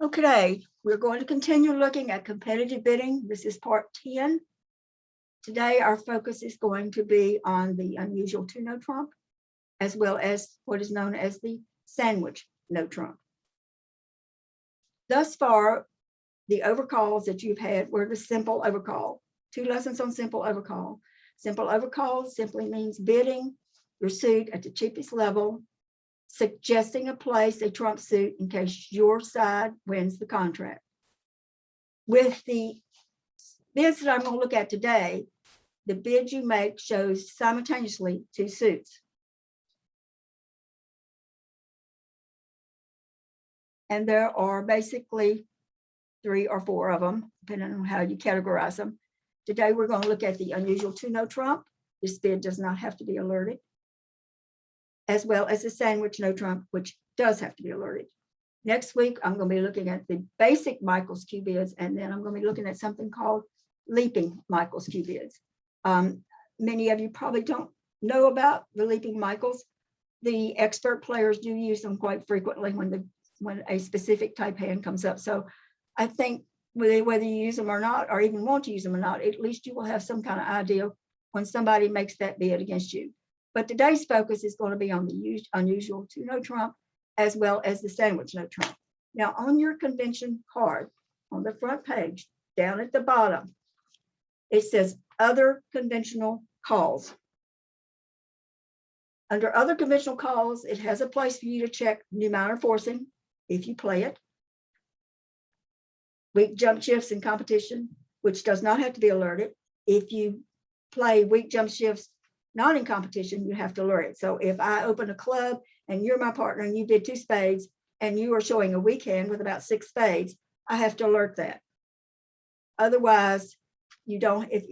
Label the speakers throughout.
Speaker 1: Okay, we're going to continue looking at competitive bidding. This is part 10. Today, our focus is going to be on the unusual two no trump, as well as what is known as the sandwich no trump. Thus far, the overcalls that you've had were the simple overcall. 2 lessons on simple overcall. Simple overcall simply means bidding your suit at the cheapest level, suggesting a place, a trump suit, in case your side wins the contract. With the bids that I'm going to look at today, the bid you make shows simultaneously 2 suits. And there are basically 3 or 4 of them, depending on how you categorize them. Today, we're going to look at the unusual 2 no trump. This bid does not have to be alerted, as well as the sandwich no trump, which does have to be alerted. Next week, I'm going to be looking at the basic Michael's Q bids, and then I'm going to be looking at something called leaping Michael's Q bids. Many of you probably don't know about the leaping Michaels. The expert players do use them quite frequently when a specific type hand comes up. So I think whether you use them or not, or even want to use them or not, at least you will have some kind of idea when somebody makes that bid against you. But today's focus is going to be on the unusual 2 no trump, as well as the sandwich no trump. Now, on your convention card, on the front page, down at the bottom, it says other conventional calls. Under other conventional calls, it has a place for you to check new minor forcing if you play it. Weak jump shifts in competition, which does not have to be alerted. If you play weak jump shifts not in competition, you have to alert it. So if I open a club and you're my partner and you bid 2 spades and you are showing a weak hand with about 6 spades, I have to alert that. Otherwise, you don't. If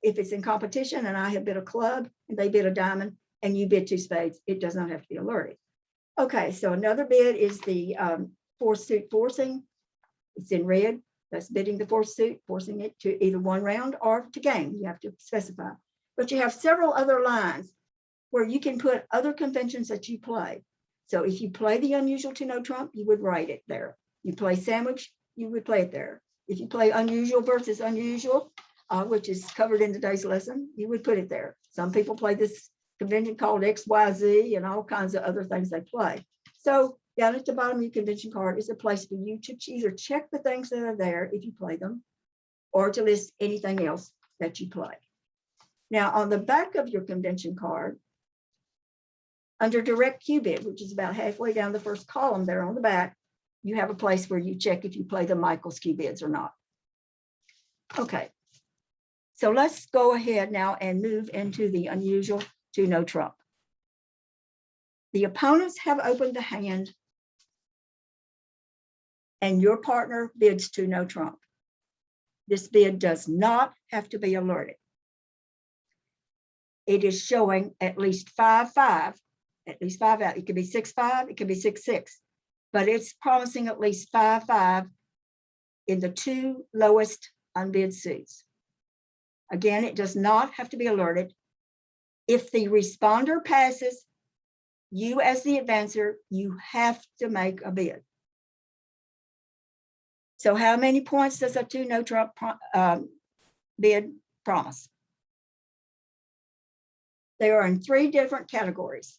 Speaker 1: it's in competition and I have bid a club and they bid a diamond and you bid 2 spades, it does not have to be alerted. Okay, so another bid is the 4th suit forcing. It's in red. That's bidding the 4th suit, forcing it to either 1 round or to game. You have to specify. But you have several other lines where you can put other conventions that you play. So if you play the unusual 2 no trump, you would write it there. You play sandwich, you would play it there. If you play unusual versus unusual, which is covered in today's lesson, you would put it there. Some people play this convention called XYZ and all kinds of other things they play. So down at the bottom of your convention card is a place for you to either check the things that are there if you play them, or to list anything else that you play. Now, on the back of your convention card, under direct Q bid, which is about halfway down the first column there on the back, you have a place where you check if you play the Michael's Q bids or not. Okay, so let's go ahead now and move into the unusual 2 no trump. The opponents have opened the hand and your partner bids 2 no trump. This bid does not have to be alerted. It is showing at least 5-5, at least 5 out. It could be 6-5, it could be 6-6, but it's promising at least 5-5 in the 2 lowest unbid suits. Again, it does not have to be alerted. If the responder passes, you as the advancer, you have to make a bid. So how many points does a 2 no trump bid promise? They are in 3 different categories.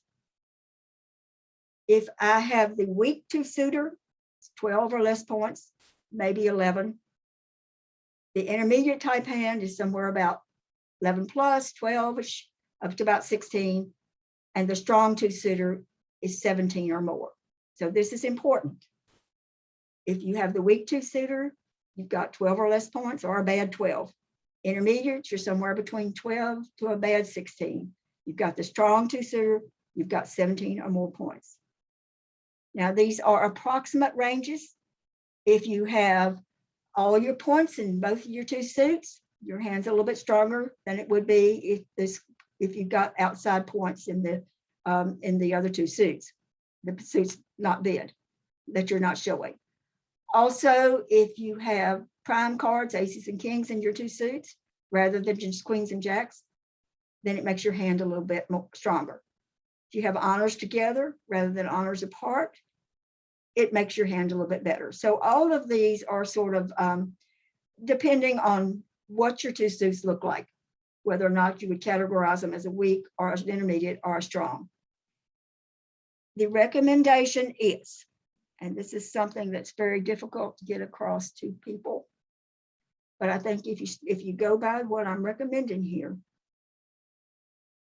Speaker 1: If I have the weak 2 suitor, it's 12 or less points, maybe 11. The intermediate type hand is somewhere about 11 plus, 12-ish, up to about 16. And the strong 2 suitor is 17 or more. So this is important. If you have the weak 2 suitor, you've got 12 or less points, or a bad 12. Intermediate, you're somewhere between 12 to a bad 16. You've got the strong 2 suitor, you've got 17 or more points. Now, these are approximate ranges. If you have all your points in both of your 2 suits, your hand's a little bit stronger than it would be if you got outside points in the other 2 suits, the suits not bid, that you're not showing. Also, if you have prime cards, aces and kings in your 2 suits, rather than just queens and jacks, then it makes your hand a little bit more stronger. If you have honors together rather than honors apart, it makes your hand a little bit better. So all of these are sort of depending on what your two suits look like, whether or not you would categorize them as a weak or as an intermediate or a strong. The recommendation is, and this is something that's very difficult to get across to people, but I think if you go by what I'm recommending here,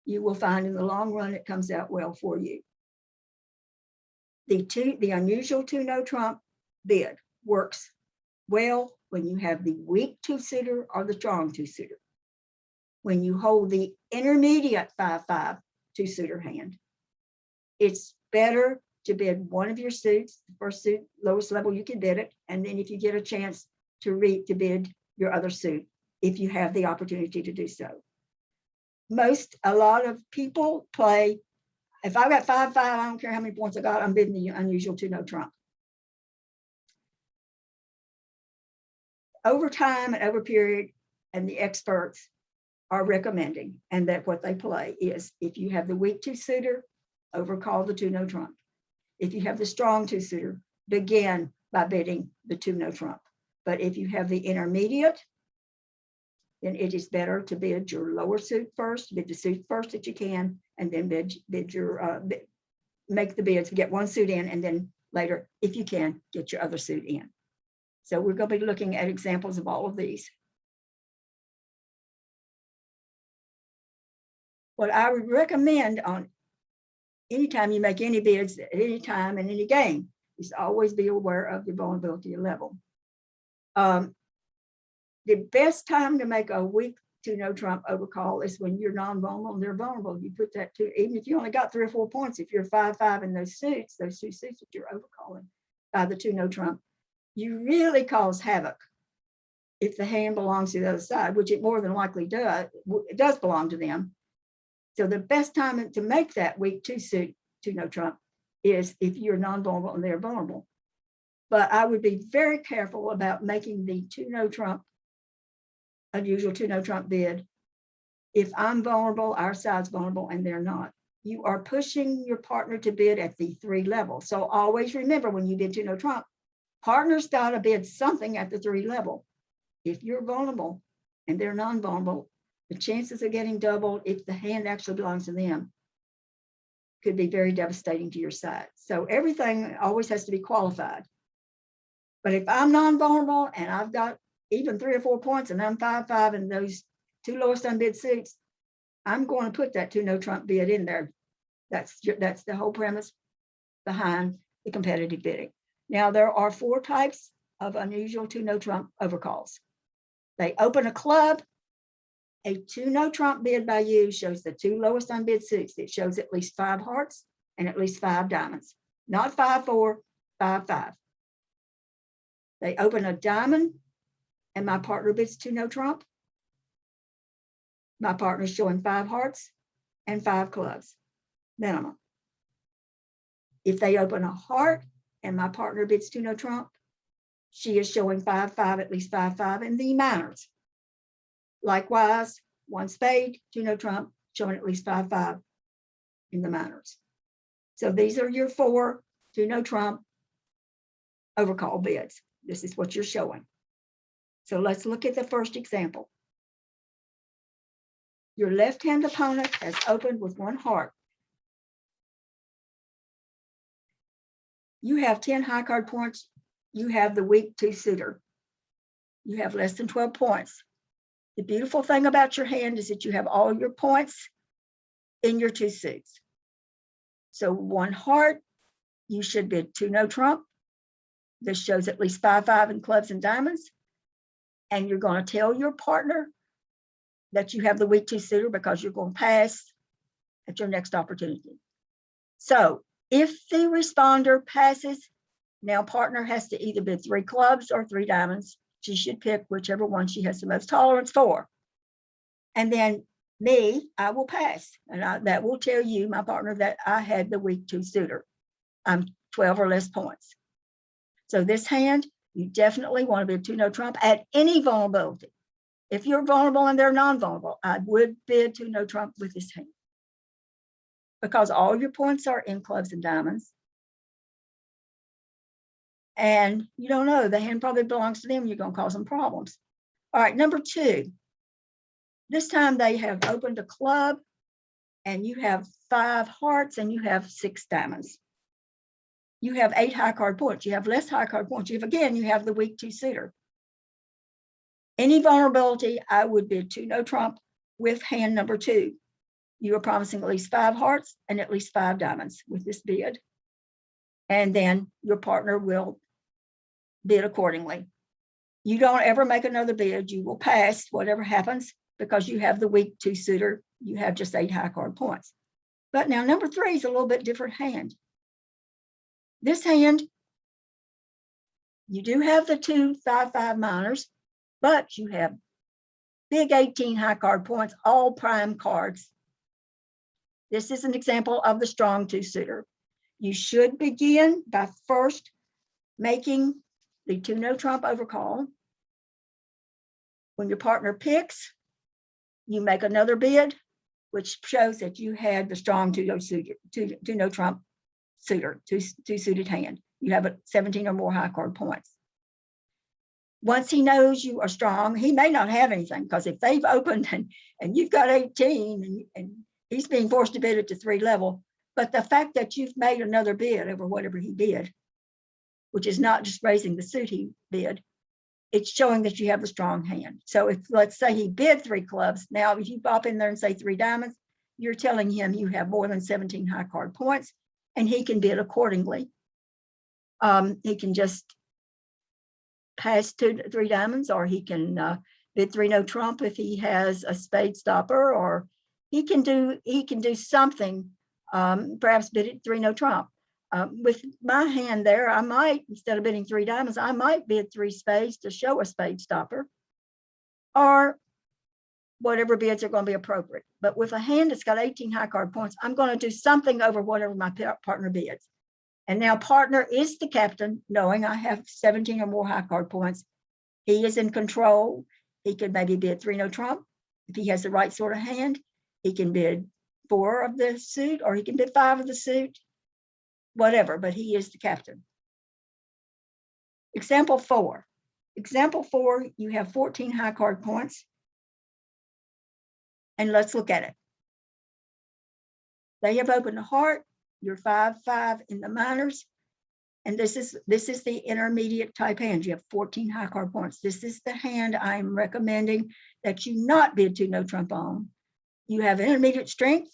Speaker 1: you will find in the long run it comes out well for you. The unusual two-no trump bid works well when you have the weak two-suiter or the strong two-suiter. When you hold the intermediate 5-5 two-suitor hand, it's better to bid one of your suits, the first suit, lowest level you can bid it, and then if you get a chance to bid your other suit, if you have the opportunity to do so. A lot of people play, if I've got 5-5, I don't care how many points I got, I'm bidding the unusual two-no trump. Over time and over period, and the experts are recommending, and that what they play is, if you have the weak two-suiter, overcall the two-no trump. If you have the strong two-suiter, begin by bidding the two-no trump. But if you have the intermediate, then it is better to bid your lower suit first, bid the suit first that you can, and then bid your, make the bids, get one suit in, and then later, if you can, get your other suit in. So we're going to be looking at examples of all of these. What I would recommend on anytime you make any bids at any time in any game is always be aware of your vulnerability level. The best time to make a weak two-no trump overcall is when you're non-vulnerable and they're vulnerable. You put that to, even if you only got 3 or 4 points, if you're 5-5 in those two suits that you're overcalling by the two-no trump, you really cause havoc if the hand belongs to the other side, which it more than likely does. It does belong to them. So the best time to make that weak two-no trump is if you're non-vulnerable and they're vulnerable. But I would be very careful about making the two-no trump, unusual two-no trump bid. If I'm vulnerable, our side's vulnerable, and they're not. You are pushing your partner to bid at the 3 level. So always remember, when you bid two-no trump, partner's got to bid something at the 3 level. If you're vulnerable and they're non-vulnerable, the chances of getting doubled, if the hand actually belongs to them, could be very devastating to your side. So everything always has to be qualified. But if I'm non-vulnerable and I've got even 3 or 4 points and I'm 5-5 in those 2 lowest unbid suits, I'm going to put that two-no trump bid in there. That's the whole premise behind the competitive bidding. Now, there are 4 types of unusual two-no trump overcalls. They open a club. A two-no trump bid by you shows the 2 lowest unbid suits. It shows at least 5 hearts and at least 5 diamonds, not 5-4, 5-5. They open a diamond and my partner bids two-no trump. My partner's showing 5 hearts and 5 clubs, minimum. If they open a heart and my partner bids two-no trump, she is showing 5-5, at least 5-5 in the minors. Likewise, 1 spade, two-no trump, showing at least 5-5 in the minors. So these are your 4 two-no trump overcall bids. This is what you're showing. So let's look at the first example. Your left-hand opponent has opened with 1 heart. You have 10 high card points. You have the weak two-suiter. You have less than 12 points. The beautiful thing about your hand is that you have all your points in your 2 suits. So 1 heart, you should bid two-no trump. This shows at least 5-5 in clubs and diamonds. And you're going to tell your partner that you have the weak two-suiter because you're going to pass at your next opportunity. So if the responder passes, now partner has to either bid 3 clubs or 3 diamonds. She should pick whichever one she has the most tolerance for. And then me, I will pass. And that will tell you, my partner, that I had the weak two-suiter. I'm 12 or less points. So this hand, you definitely want to bid two-no trump at any vulnerability. If you're vulnerable and they're non-vulnerable, I would bid two-no trump with this hand. Because all your points are in clubs and diamonds. And you don't know, the hand probably belongs to them. You're going to cause them problems. All right, number 2. This time they have opened a club and you have 5 hearts and you have 6 diamonds. You have 8 high card points. You have less high card points. You have the weak 2-suiter. Any vulnerability, I would bid 2 no trump with hand number 2. You are promising at least 5 hearts and at least 5 diamonds with this bid. And then your partner will bid accordingly. You don't ever make another bid. You will pass whatever happens because you have the weak 2-suiter. You have just 8 high card points. But now number 3 is a little bit different hand. This hand, you do have the 2 5-5 minors, but you have big 18 high card points, all prime cards. This is an example of the strong 2-suiter. You should begin by first making the 2 no trump overcall. When your partner picks, you make another bid, which shows that you had the strong 2 no trump suitor, 2-suited hand. You have a 17 or more high card points. Once he knows you are strong, he may not have anything, because if they've opened and you've got 18 and he's being forced to bid at the 3 level, but the fact that you've made another bid over whatever he bid, which is not just raising the suit he bid, it's showing that you have a strong hand. So if, let's say he bid 3 clubs, now if you pop in there and say 3 diamonds, you're telling him you have more than 17 high card points, and he can bid accordingly. He can just pass 2 3 diamonds, or he can bid 3 no trump if he has a spade stopper, or he can do something, perhaps bid it 3 no trump. With my hand there, I might, instead of bidding 3 diamonds, I might bid 3 spades to show a spade stopper, or whatever bids are going to be appropriate. But with a hand that's got 18 high card points, I'm going to do something over whatever my partner bids. And now partner is the captain, knowing I have 17 or more high card points. He is in control. He could maybe bid 3 no trump. If he has the right sort of hand, he can bid 4 of the suit, or he can bid 5 of the suit, whatever, but he is the captain. Example 4. Example 4, you have 14 high card points. And let's look at it. They have opened a heart. You're 5-5 in the minors. And this is the intermediate type hand. You have 14 high card points. This is the hand I'm recommending that you not bid 2 no trump on. You have intermediate strength.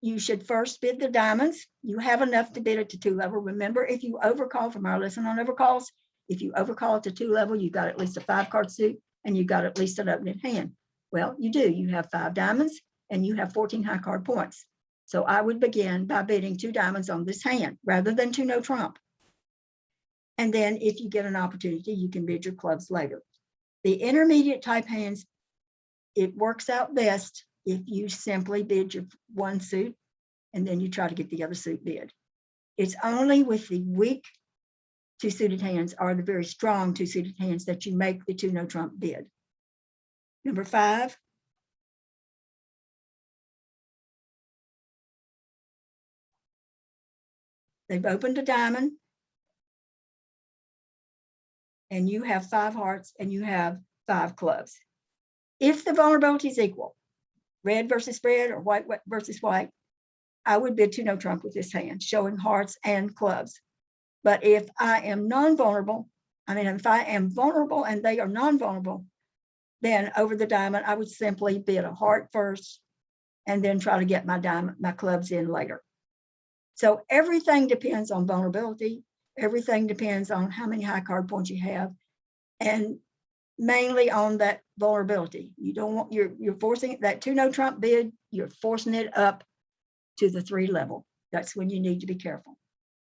Speaker 1: You should first bid the diamonds. You have enough to bid it to 2 level. Remember, if you overcall from our lesson on overcalls, if you overcall it to 2 level, you got at least a 5 card suit and you got at least an opening hand. Well, you do. You have 5 diamonds and you have 14 high card points. So I would begin by bidding 2 diamonds on this hand rather than 2 no trump. And then if you get an opportunity, you can bid your clubs later. The intermediate type hands, it works out best if you simply bid your 1 suit and then you try to get the other suit bid. It's only with the weak 2-suited hands or the very strong 2-suited hands that you make the 2 no trump bid. Number 5. They've opened a diamond and you have 5 hearts and you have 5 clubs. If the vulnerability is equal, red versus red or white versus white, I would bid 2 no trump with this hand, showing hearts and clubs. But if I am non-vulnerable, if I am vulnerable and they are non-vulnerable, then over the diamond, I would simply bid a heart first and then try to get my clubs in later. So everything depends on vulnerability. Everything depends on how many high card points you have, and mainly on that vulnerability. You don't want, you're forcing that 2 no trump bid, you're forcing it up to the 3 level. That's when you need to be careful.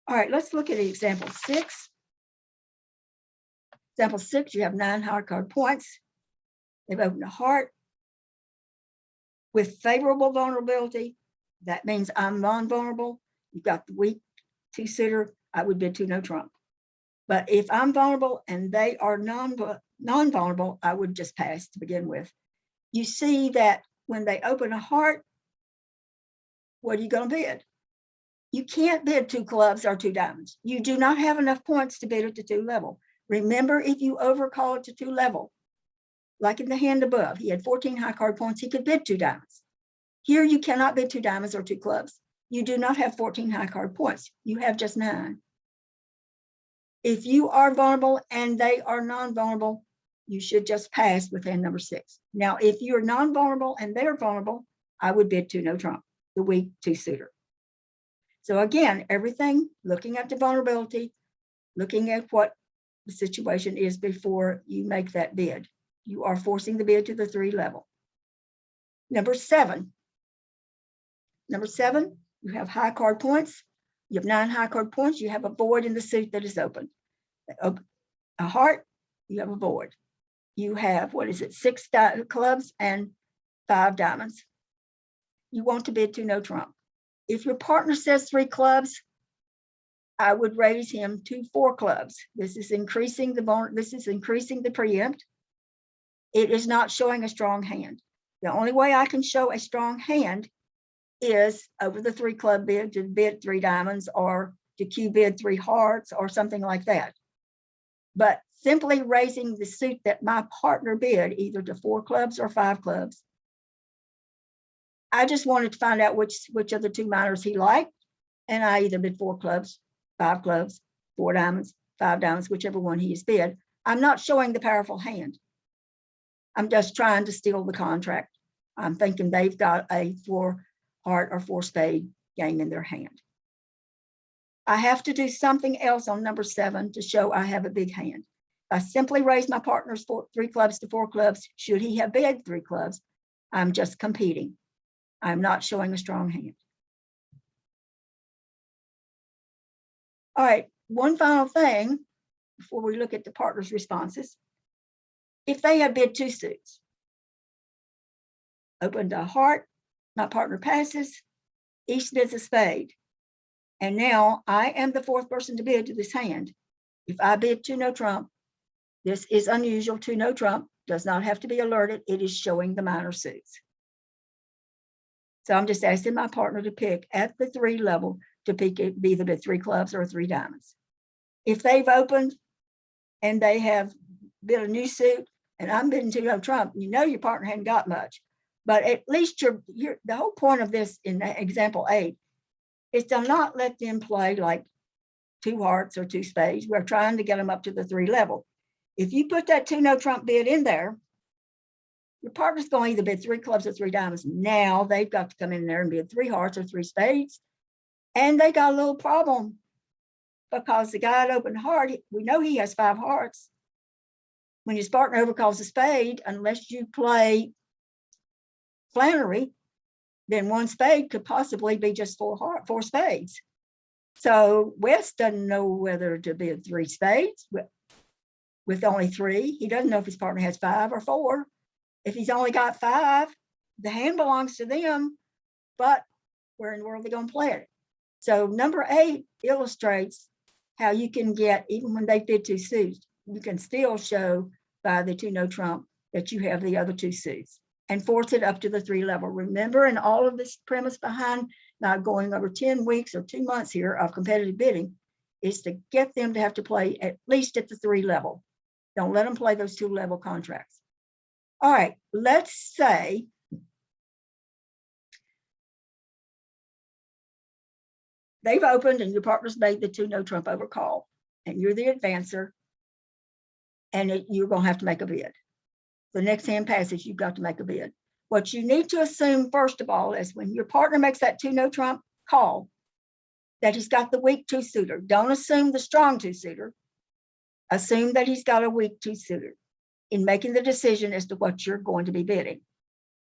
Speaker 1: All right, let's look at example 6. Example 6, you have 9 high card points. They've opened a heart with favorable vulnerability. That means I'm non-vulnerable. You've got the weak 2-suiter. I would bid 2 no trump. But if I'm vulnerable and they are non-vulnerable, I would just pass to begin with. You see that when they open a heart, what are you going to bid? You can't bid 2 clubs or 2 diamonds. You do not have enough points to bid at the 2 level. Remember, if you overcall it to 2 level, like in the hand above, he had 14 high card points, he could bid 2 diamonds. Here, you cannot bid 2 diamonds or 2 clubs. You do not have 14 high card points. You have just 9. If you are vulnerable and they are non-vulnerable, you should just pass with hand number 6. Now, if you're non-vulnerable and they're vulnerable, I would bid 2 no trump, the weak 2 suitor. So again, everything, looking at the vulnerability, looking at what the situation is before you make that bid. You are forcing the bid to the 3 level. Number 7. Number 7, you have high card points. You have 9 high card points. You have a void in the suit that is open. A heart, you have a void. You have, 6 clubs and 5 diamonds. You want to bid 2 no trump. If your partner says 3 clubs, I would raise him to 4 clubs. This is increasing the preempt. It is not showing a strong hand. The only way I can show a strong hand is over the 3 club bid to bid 3 diamonds or to Q bid 3 hearts or something like that. But simply raising the suit that my partner bid either to 4 clubs or 5 clubs. I just wanted to find out which of the 2 minors he liked, and I either bid 4 clubs, 5 clubs, 4 diamonds, 5 diamonds, whichever one he has bid. I'm not showing the powerful hand. I'm just trying to steal the contract. I'm thinking they've got a 4 heart or 4 spade game in their hand. I have to do something else on number 7 to show I have a big hand. I simply raise my partner's 3 clubs to 4 clubs. Should he have bid 3 clubs, I'm just competing. I'm not showing a strong hand. All right, one final thing before we look at the partner's responses. If they have bid 2 suits, opened a heart, my partner passes, each bids a spade. And now I am the 4th person to bid to this hand. If I bid 2 no trump, this is unusual. 2 no trump does not have to be alerted. It is showing the minor suits. So I'm just asking my partner to pick at the 3 level to pick it, be either 3 clubs or 3 diamonds. If they've opened and they have bid a new suit and I'm bidding 2 no trump, you know your partner hadn't got much. But at least the whole point of this in example 8 is to not let them play like 2 hearts or 2 spades. We're trying to get them up to the 3 level. If you put that 2 no trump bid in there, your partner's going to either bid 3 clubs or 3 diamonds. Now they've got to come in there and bid 3 hearts or 3 spades. And they got a little problem because the guy at open heart, we know he has 5 hearts. When his partner overcalls a spade, unless you play Flannery, then 1 spade could possibly be just 4 spades. So West doesn't know whether to bid 3 spades with only 3. He doesn't know if his partner has 5 or 4. If he's only got 5, the hand belongs to them, but where in the world are they going to play it? So number 8 illustrates how you can get, even when they bid 2 suits, you can still show by the 2 no trump that you have the other 2 suits and force it up to the 3 level. Remember, in all of this premise behind not going over 10 weeks or 2 months here of competitive bidding is to get them to have to play at least at the 3 level. Don't let them play those 2 level contracts. All right, let's say they've opened and your partner's made the 2 no trump overcall and you're the advancer and you're going to have to make a bid. The next hand passes, you've got to make a bid. What you need to assume, first of all, is when your partner makes that 2 no trump call, that he's got the weak 2 suitor. Don't assume the strong 2 suitor. Assume that he's got a weak 2 suitor in making the decision as to what you're going to be bidding.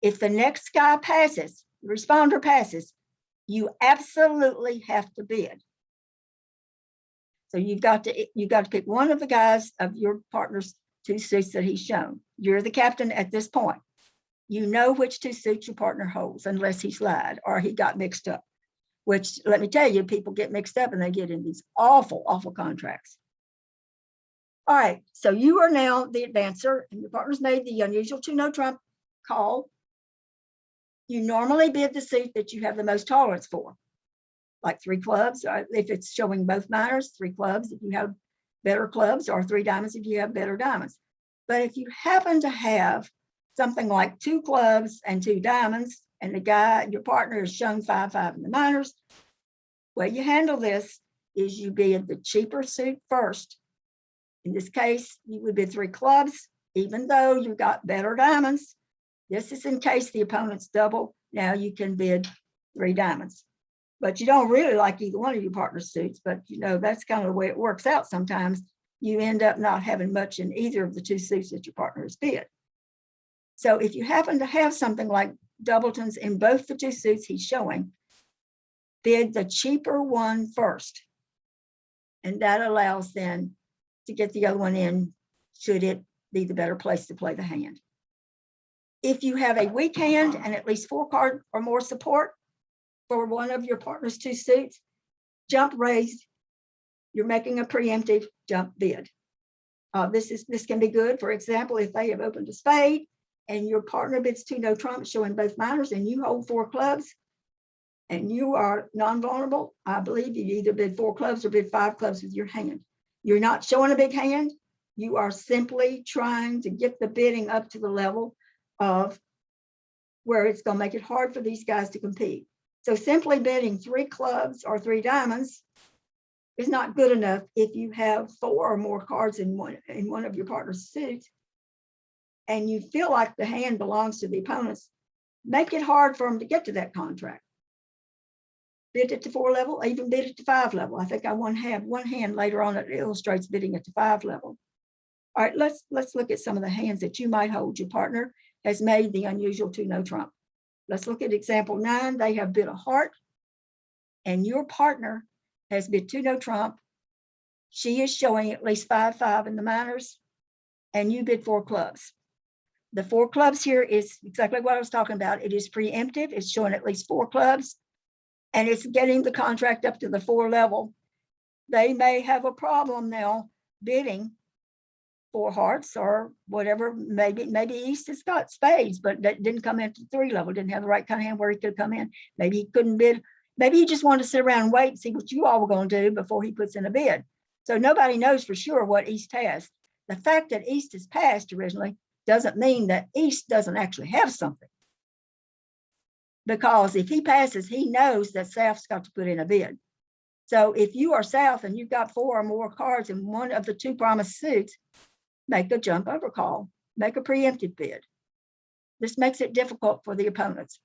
Speaker 1: If the next guy passes, the responder passes, you absolutely have to bid. So you've got to pick one of the guys of your partner's 2 suits that he's shown. You're the captain at this point. You know which 2 suits your partner holds, unless he's lied or he got mixed up, which, let me tell you, people get mixed up and they get in these awful, awful contracts. All right, so you are now the advancer and your partner's made the unusual 2 no trump call. You normally bid the suit that you have the most tolerance for. like 3 clubs, or if it's showing both minors, 3 clubs if you have better clubs, or 3 diamonds if you have better diamonds. But if you happen to have something like 2 clubs and 2 diamonds, and the guy, your partner, is shown 5, 5 in the minors, way you handle this is you bid the cheaper suit first. In this case, you would bid 3 clubs, even though you got better diamonds. This is in case the opponent's double. Now you can bid 3 diamonds. But you don't really like either one of your partner's suits, but you know, that's kind of the way it works out sometimes. You end up not having much in either of the 2 suits that your partner has bid. So if you happen to have something like doubletons in both the 2 suits he's showing, bid the cheaper one first. And that allows then to get the other one in, should it be the better place to play the hand. If you have a weak hand and at least 4 card or more support for one of your partner's 2 suits, jump raised, you're making a preemptive jump bid. This can be good. For example, if they have opened a spade and your partner bids 2 no trump showing both minors and you hold 4 clubs and you are non-vulnerable, I believe you either bid 4 clubs or bid 5 clubs with your hand. You're not showing a big hand. You are simply trying to get the bidding up to the level of where it's going to make it hard for these guys to compete. So simply bidding 3 clubs or 3 diamonds is not good enough if you have 4 or more cards in one of your partner's suits and you feel like the hand belongs to the opponents. Make it hard for them to get to that contract. Bid it to 4 level, even bid it to 5 level. I think I have one hand later on that illustrates bidding it to 5 level. All right, let's look at some of the hands that you might hold. Your partner has made the unusual 2 no trump. Let's look at example 9. They have bid a heart, and your partner has bid 2 no trump. She is showing at least 5, 5 in the minors, and you bid 4 clubs. The 4 clubs here is exactly what I was talking about. It is preemptive. It's showing at least 4 clubs, and it's getting the contract up to the 4 level. They may have a problem now bidding 4 hearts or whatever. Maybe East has got spades, but that didn't come into 3 level, didn't have the right kind of hand where he could come in. Maybe he couldn't bid. Maybe he just wanted to sit around and wait and see what you all were going to do before he puts in a bid. So nobody knows for sure what East has. The fact that East has passed originally doesn't mean that East doesn't actually have something. Because if he passes, he knows that South's got to put in a bid. So if you are South and you've got 4 or more cards in one of the 2 promised suits, make a jump over call, make a preemptive bid. This makes it difficult for the opponents.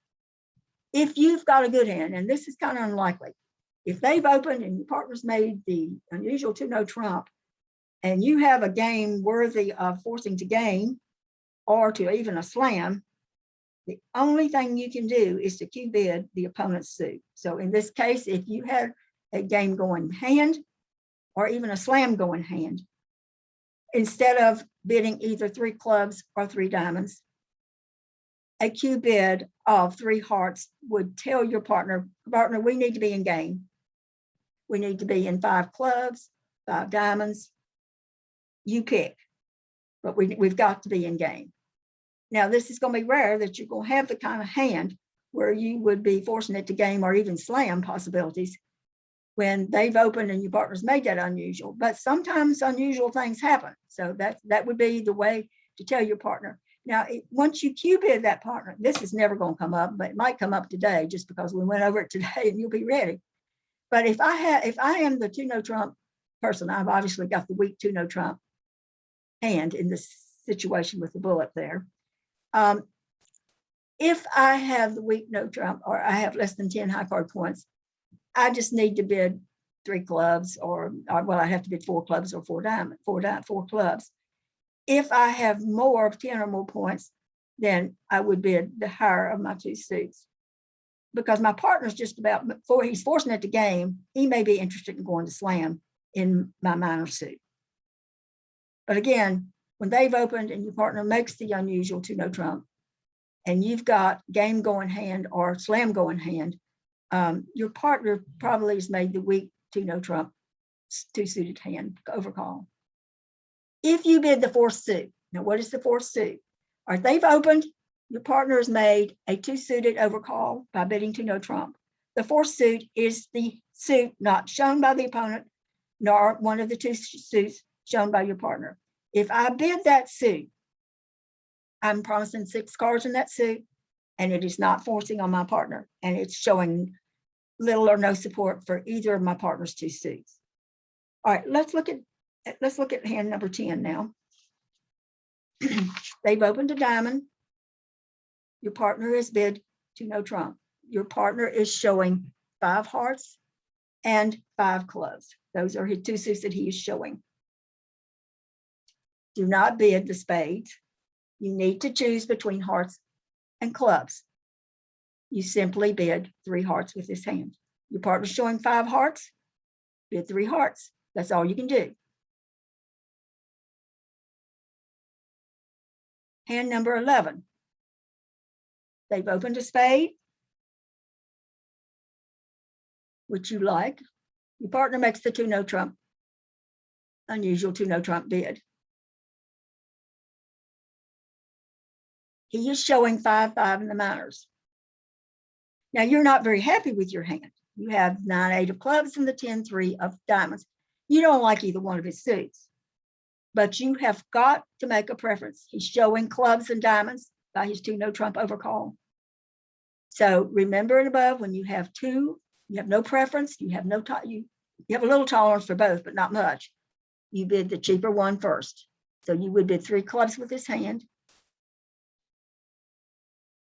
Speaker 1: If you've got a good hand, and this is kind of unlikely, if they've opened and your partner's made the unusual 2 no trump, and you have a game worthy of forcing to game or to even a slam, the only thing you can do is to Q bid the opponent's suit. So in this case, if you had a game going hand or even a slam going hand, instead of bidding either 3 clubs or 3 diamonds, a Q bid of 3 hearts would tell your partner, we need to be in game. We need to be in 5 clubs, 5 diamonds. You pick, but we've got to be in game. Now, this is going to be rare that you're going to have the kind of hand where you would be forcing it to game or even slam possibilities when they've opened and your partner's made that unusual. But sometimes unusual things happen. So that would be the way to tell your partner. Now, once you Q bid that partner, this is never going to come up, but it might come up today just because we went over it today and you'll be ready. But if I am the 2 no trump person, I've obviously got the weak 2 no trump hand in this situation with the bullet there. If I have the weak no trump or I have less than 10 high card points, I just need to bid 3 clubs or well, I have to bid 4 clubs or 4 clubs. If I have more of 10 or more points, then I would bid the higher of my 2 suits. Because my partner's just about, before he's forcing it to game, he may be interested in going to slam in my minor suit. But again, when they've opened and your partner makes the unusual 2 no trump, and you've got game going hand or slam going hand, your partner probably has made the weak 2 no trump 2 suited hand overcall. If you bid the 4th suit, now what is the 4th suit? Or if they've opened, your partner has made a 2 suited overcall by bidding 2 no trump. the fourth suit is the suit not shown by the opponent, nor one of the two suits shown by your partner. If I bid that suit, I'm promising 6 cards in that suit, and it is not forcing on my partner, and it's showing little or no support for either of my partner's 2 suits. All right, let's look at hand number 10 now. They've opened a diamond. Your partner has bid to no trump. Your partner is showing 5 hearts and 5 clubs. Those are his 2 suits that he is showing. Do not bid the spades. You need to choose between hearts and clubs. You simply bid 3 hearts with this hand. Your partner's showing 5 hearts, bid 3 hearts. That's all you can do. Hand number 11. They've opened a spade, which you like. Your partner makes the 2 no trump, unusual 2 no trump bid. He is showing 5, 5 in the minors. Now you're not very happy with your hand. You have 9, 8 of clubs and the 10, 3 of diamonds. You don't like either one of his suits, but you have got to make a preference. He's showing clubs and diamonds by his 2 no trump overcall. So remember and above, when you have 2, you have no preference. You have no you have a little tolerance for both, but not much. You bid the cheaper one first. So you would bid 3 clubs with this hand.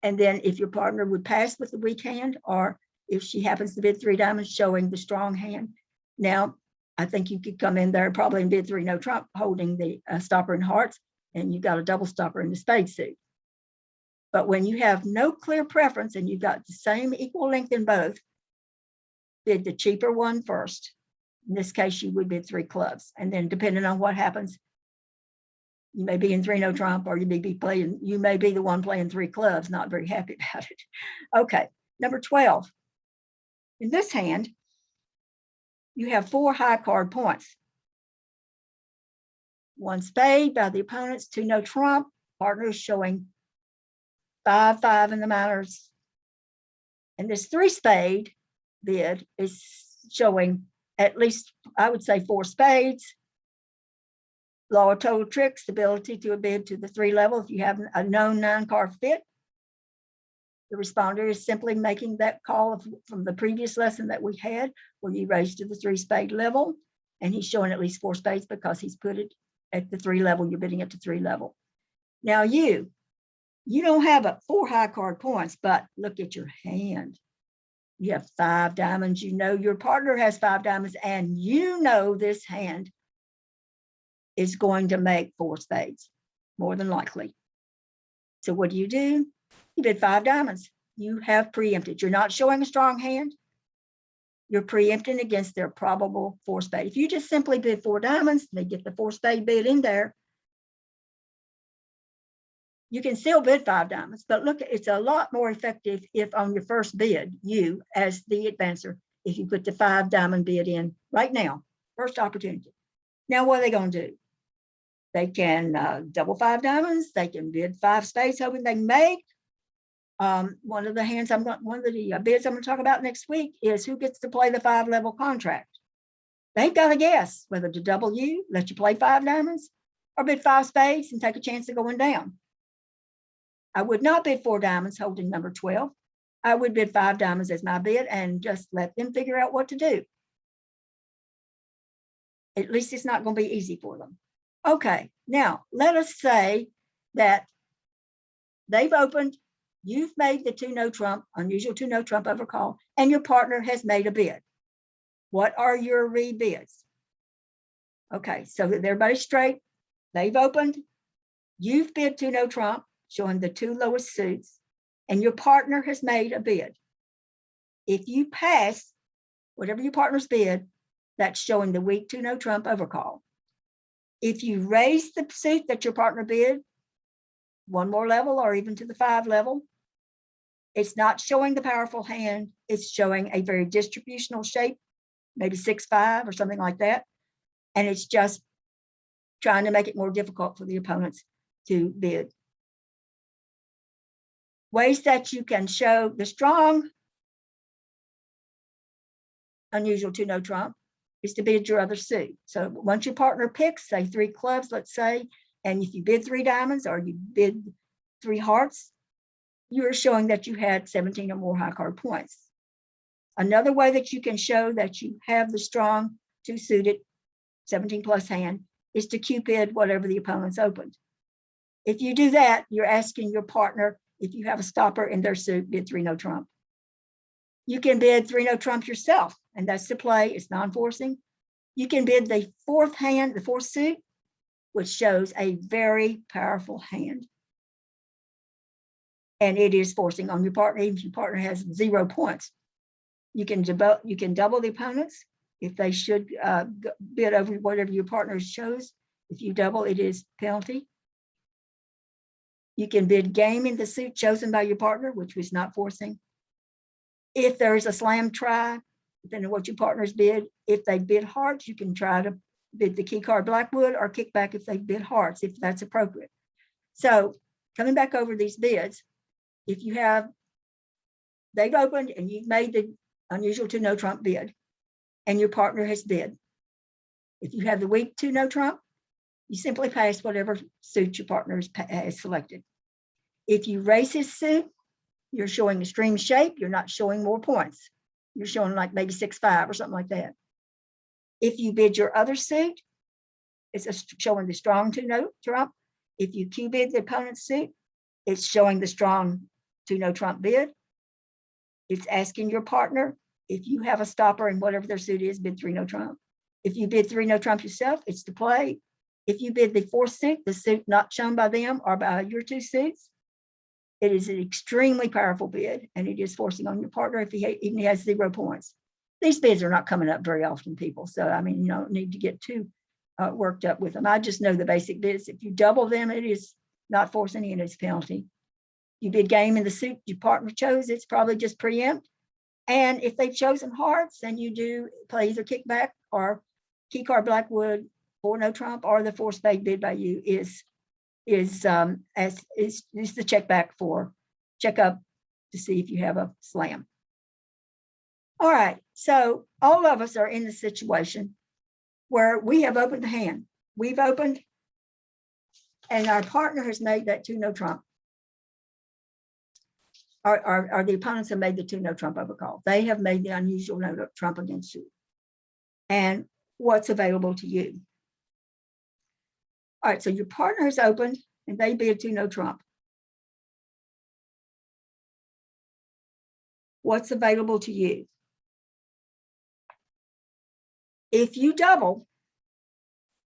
Speaker 1: And then if your partner would pass with the weak hand, or if she happens to bid 3 diamonds showing the strong hand, now I think you could come in there probably and bid 3 no trump holding the stopper in hearts, and you've got a double stopper in the spade suit. But when you have no clear preference and you've got the same equal length in both, bid the cheaper one first. In this case, you would bid 3 clubs. And then depending on what happens, you may be in 3 no trump, or you may be the one playing 3 clubs, not very happy about it. Okay, number 12. In this hand, you have 4 high card points. 1 spade by the opponents, 2 no trump. Partner is showing 5, 5 in the minors. And this 3 spade bid is showing at least, I would say, 4 spades. Law of total tricks, ability to bid to the 3 level if you have a known 9 card fit. The responder is simply making that call from the previous lesson that we had, where you raise to the 3 spade level, and he's showing at least 4 spades because he's put it at the 3 level. You're bidding at the 3 level. Now you don't have 4 high card points, but look at your hand. You have 5 diamonds. You know your partner has 5 diamonds, and you know this hand is going to make 4 spades, more than likely. So what do? You bid 5 diamonds. You have preempted. You're not showing a strong hand. You're preempting against their probable 4 spade. If you just simply bid 4 diamonds, they get the 4 spade bid in there. You can still bid 5 diamonds, but look, it's a lot more effective if on your first bid, you as the advancer, if you put the 5 diamond bid in right now, first opportunity. Now what are they going to do? They can double 5 diamonds. They can bid 5 spades, hoping they can make. One of the bids I'm going to talk about next week is who gets to play the 5 level contract. They've got to guess whether to double you, let you play 5 diamonds, or bid 5 spades and take a chance of going down. I would not bid 4 diamonds holding number 12. I would bid 5 diamonds as my bid and just let them figure out what to do. At least it's not going to be easy for them. Okay, now let us say that they've opened, you've made the 2 no trump, unusual 2 no trump overcall, and your partner has made a bid. What are your rebids? Okay, so that everybody's straight. They've opened, you've bid 2 no trump, showing the 2 lowest suits, and your partner has made a bid. If you pass whatever your partner's bid, that's showing the weak 2 no trump overcall. If you raise the suit that your partner bid 1 more level or even to the 5 level, it's not showing the powerful hand. It's showing a very distributional shape, maybe 6-5 or something like that. And it's just trying to make it more difficult for the opponents to bid. Ways that you can show the strong unusual to no trump is to bid your other suit. So once your partner picks, say 3 clubs, let's say, and if you bid 3 diamonds or you bid 3 hearts, you're showing that you had 17 or more high card points. Another way that you can show that you have the strong 2 suited 17 plus hand is to Cupid whatever the opponent's opened. If you do that, you're asking your partner, if you have a stopper in their suit, bid 3 no trump. You can bid 3 no trump yourself, and that's the play. It's non-forcing. You can bid the 4th hand, the 4th suit, which shows a very powerful hand. And it is forcing on your partner, even if your partner has 0 points. You can double the opponents if they should bid over whatever your partner chose. If you double, it is penalty. You can bid game in the suit chosen by your partner, which was not forcing. If there is a slam try, depending on what your partners bid, if they bid hearts, you can try to bid the key card Blackwood or kick back if they bid hearts, if that's appropriate. So coming back over these bids, if you have, they've opened and you've made the unusual to no trump bid and your partner has bid. If you have the weak to no trump, you simply pass whatever suit your partner has selected. If you raise his suit, you're showing extreme shape. You're not showing more points. You're showing like maybe 6-5 or something like that. If you bid your other suit, it's showing the strong to no trump. If you Q bid the opponent's suit, it's showing the strong to no trump bid. It's asking your partner, if you have a stopper in whatever their suit is, bid 3 no trump. If you bid 3 no trump yourself, it's to play. If you bid the 4th suit, the suit not shown by them or by your 2 suits, it is an extremely powerful bid, and it is forcing on your partner if he even has 0 points. These bids are not coming up very often, people. So, I mean, you don't need to get too worked up with them. I just know the basic bids. If you double them, it is not forcing and it's penalty. You bid game in the suit your partner chose, it's probably just preempt. And if they've chosen hearts, then you do play either kickback or key card Blackwood for no trump, or the 4 spade bid by you is the check back for check up to see if you have a slam. All right, so all of us are in the situation where we have opened the hand. We've opened, and our partner has made that 2 no trump. Or the opponents have made the 2 no trump overcall. They have made the unusual no trump against you. And what's available to you? All right, so your partner has opened and they bid 2 no trump. What's available to you? If you double,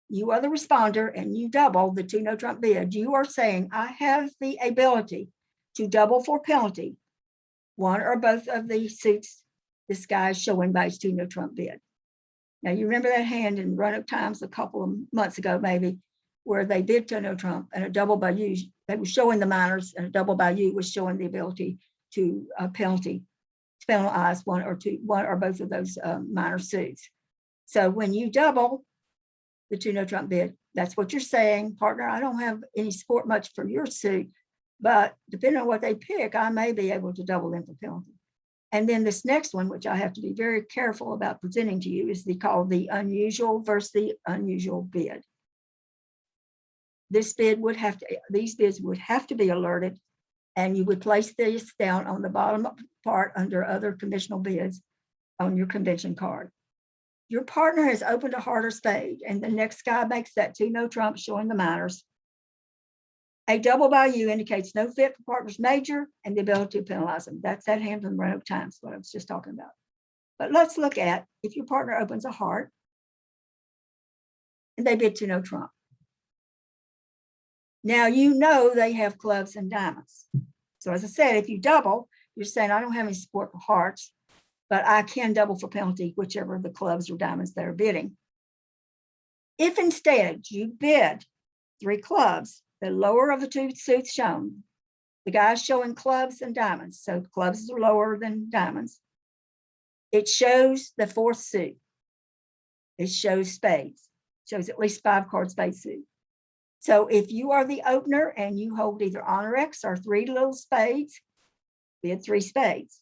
Speaker 1: you are the responder and you double the 2 no trump bid, you are saying, I have the ability to double for penalty 1 or both of the suits this guy is showing by his 2 no trump bid. Now, you remember that hand in run-up times a couple of months ago, maybe, where they bid 2 no trump and a double by you. They were showing the minors, and a double by you was showing the ability to penalize 1 or both of those minor suits. So when you double the 2 no trump bid, that's what you're saying, partner. I don't have any support much for your suit, but depending on what they pick, I may be able to double them for penalty. And then this next one, which I have to be very careful about presenting to you, is called the unusual versus the unusual bid. These bids would have to be alerted, and you would place this down on the bottom part under other conventional bids on your convention card. Your partner has opened a heart or spade, and the next guy makes that 2 no trump showing the minors. A double by you indicates no fit for partner's major and the ability to penalize them. That's that hand from run-up times, what I was just talking about. But let's look at if your partner opens a heart and they bid 2 no trump. Now you know they have clubs and diamonds. So as I said, if you double, you're saying I don't have any support for hearts, but I can double for penalty, whichever the clubs or diamonds they're bidding. If instead you bid 3 clubs, the lower of the 2 suits shown, the guy's showing clubs and diamonds, so clubs are lower than diamonds. It shows the 4th suit. It shows spades, shows at least 5 card spade suit. So if you are the opener and you hold either honor X or 3 little spades, bid 3 spades.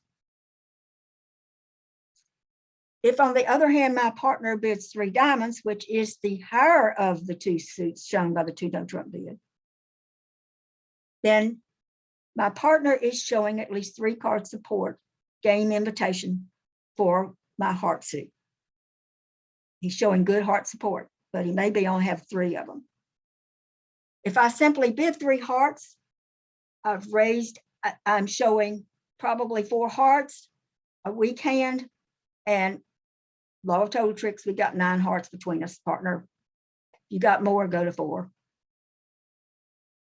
Speaker 1: If, on the other hand, my partner bids 3 diamonds, which is the higher of the 2 suits shown by the 2 no trump bid, then my partner is showing at least 3 card support, game invitation for my heart suit. He's showing good heart support, but he maybe only have 3 of them. If I simply bid 3 hearts, I'm showing probably 4 hearts, a weak hand, and law of total tricks, we got 9 hearts between us, partner. If you got more, go to 4.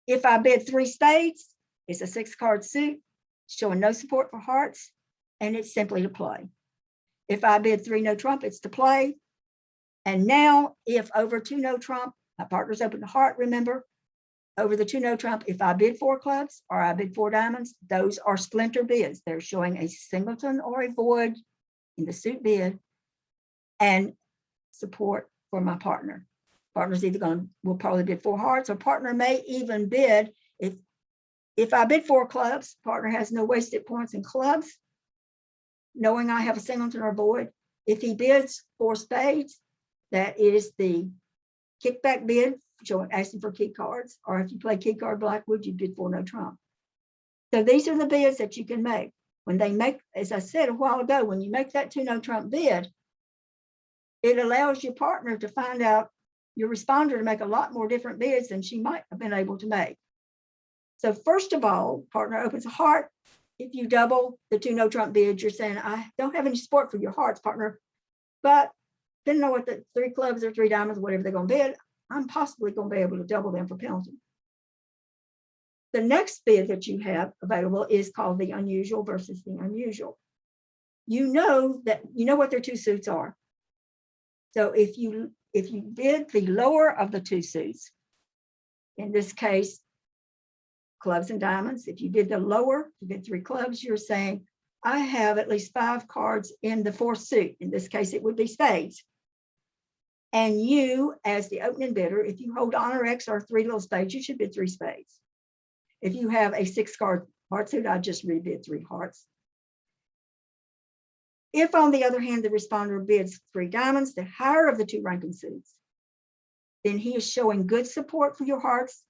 Speaker 1: If I bid 3 spades, it's a 6-card suit, showing no support for hearts, and it's simply to play. If I bid 3 no trump, it's to play. And now, if over 2 no trump, my partner's open to heart, remember, over the 2 no trump, if I bid 4 clubs or I bid 4 diamonds, those are splinter bids. They're showing a singleton or a void in the suit bid and support for my partner. Partner's either will probably bid 4 hearts, or partner may even bid, if I bid 4 clubs, partner has no wasted points in clubs, knowing I have a singleton or void. If he bids 4 spades, that is the kickback bid, showing asking for key cards, or if you play key card Blackwood, you bid 4 no trump. So these are the bids that you can make. When they make, as I said a while ago, when you make that 2 no trump bid, it allows your partner to find out, your responder to make a lot more different bids than she might have been able to make. So first of all, partner opens a heart. If you double the 2 no trump bids, you're saying, I don't have any support for your hearts, partner, but didn't know what the 3 clubs or 3 diamonds, whatever they're going to bid, I'm possibly going to be able to double them for penalty. The next bid that you have available is called the unusual versus the unusual. You know what their 2 suits are. So if you bid the lower of the 2 suits, in this case, clubs and diamonds, if you bid the lower, you bid 3 clubs, you're saying, I have at least 5 cards in the 4th suit. In this case, it would be spades. And you, as the opening bidder, if you hold honor X or 3 little spades, you should bid 3 spades. If you have a 6-card heart suit, I just rebid 3 hearts. If, on the other hand, the responder bids 3 diamonds, the higher of the 2 ranking suits, then he is showing good support for your hearts,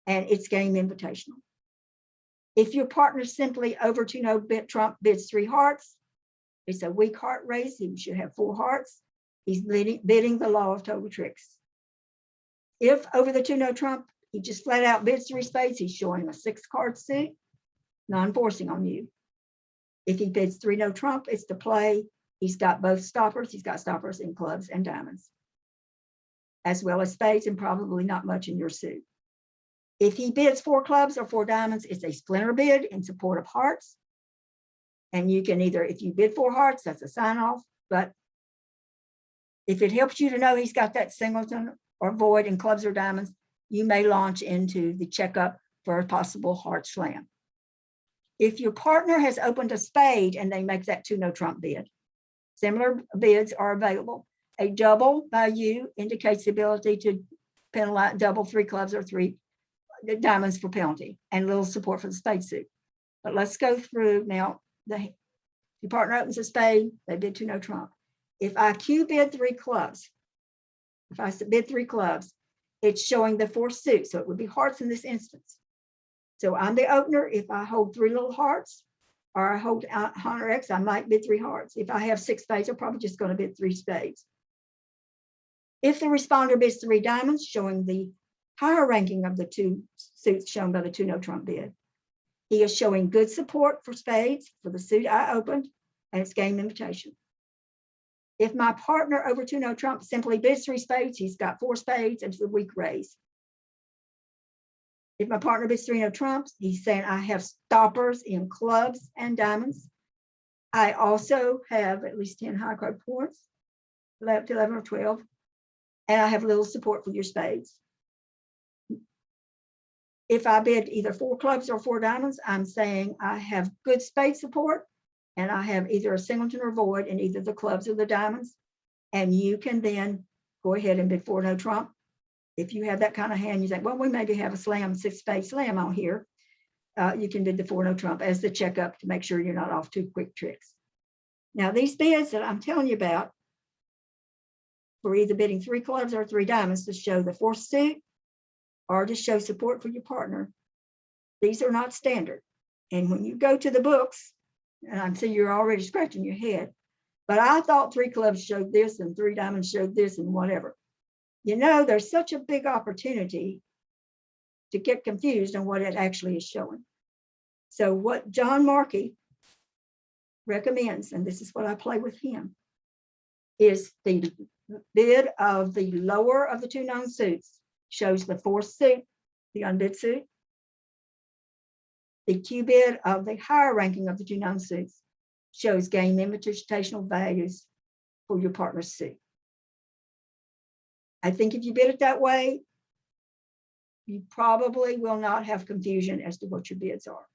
Speaker 1: and it's game invitational. If your partner simply over 2 no trump bids 3 hearts, it's a weak heart raise. He should have 4 hearts. He's bidding the law of total tricks. If over the 2 no trump, he just flat out bids 3 spades, he's showing a 6-card suit, non-forcing on you. If he bids 3 no trump, it's to play. He's got both stoppers. He's got stoppers in clubs and diamonds, as well as spades, and probably not much in your suit. If he bids 4 clubs or 4 diamonds, it's a splinter bid in support of hearts. And you can either, if you bid 4 hearts, that's a sign off. But if it helps you to know he's got that singleton or void in clubs or diamonds, you may launch into the checkup for a possible heart slam. If your partner has opened a spade and they make that 2 no trump bid, similar bids are available. A double by you indicates the ability to penalize, double 3 clubs or 3 diamonds for penalty, and little support for the spade suit. But let's go through now. Your partner opens a spade, they bid 2 no trump. If I Q bid 3 clubs, if I bid 3 clubs, it's showing the 4th suit, so it would be hearts in this instance. So I'm the opener. If I hold 3 little hearts, or I hold honor X, I might bid 3 hearts. If I have 6 spades, I'm probably just going to bid 3 spades. If the responder bids 3 diamonds, showing the higher ranking of the 2 suits shown by the 2 no trump bid, he is showing good support for spades for the suit I opened, and it's game invitation. If my partner over 2 no trump simply bids 3 spades, he's got 4 spades, and it's a weak raise. If my partner bids 3 no trumps, he's saying I have stoppers in clubs and diamonds. I also have at least 10 high card points, 11 or 12, and I have little support for your spades. If I bid either 4 clubs or 4 diamonds, I'm saying I have good spade support, and I have either a singleton or void in either the clubs or the diamonds. And you can then go ahead and bid 4 no trump. If you have that kind of hand, you think, well, we maybe have a slam, 6 spade slam on here. You can bid the 4 no trump as the checkup to make sure you're not off 2 quick tricks. Now, these bids that I'm telling you about for either bidding 3 clubs or 3 diamonds to show the 4th suit or to show support for your partner, these are not standard. And when you go to the books, and I see you're already scratching your head, but I thought 3 clubs showed this and 3 diamonds showed this and whatever. You know, there's such a big opportunity to get confused on what it actually is showing. So what John Markey recommends, and this is what I play with him, is the bid of the lower of the 2 known suits shows the 4th suit, the unbid suit. The Q bid of the higher ranking of the 2 known suits shows game invitational values for your partner's suit. I think if you bid it that way, you probably will not have confusion as to what your bids are.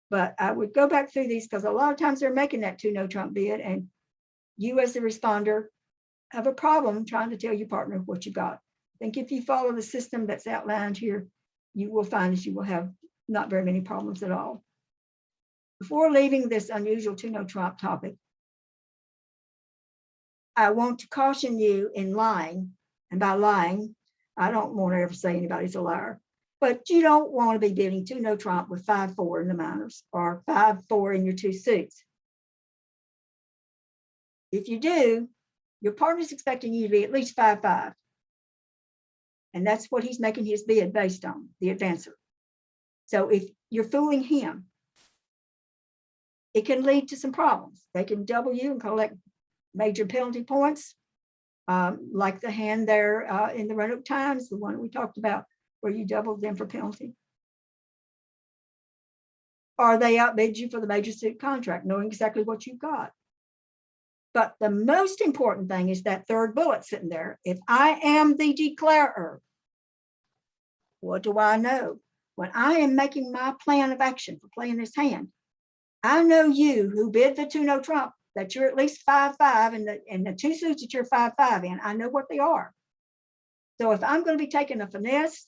Speaker 1: But I would go back through these because a lot of times they're making that 2 no trump bid, and you as the responder have a problem trying to tell your partner what you got. I think if you follow the system that's outlined here, you will find that you will have not very many problems at all. Before leaving this unusual 2 no trump topic, I want to caution you in lying. And by lying, I don't want to ever say anybody's a liar, but you don't want to be bidding 2 no trump with 5-4 in the minors or 5-4 in your 2 suits. If you do, your partner's expecting you to be at least 5-5. And that's what he's making his bid based on, the advancer. So if you're fooling him, it can lead to some problems. They can double you and collect major penalty points, like the hand there in the Roanoke Times, the one we talked about, where you doubled them for penalty. Or they outbid you for the major suit contract, knowing exactly what you've got. But the most important thing is that 3rd bullet sitting there. If I am the declarer, what do I know? When I am making my plan of action for playing this hand, I know you who bid the 2 no trump, that you're at least 5-5 and the 2 suits that you're 5-5 in, I know what they are. So if I'm going to be taking a finesse,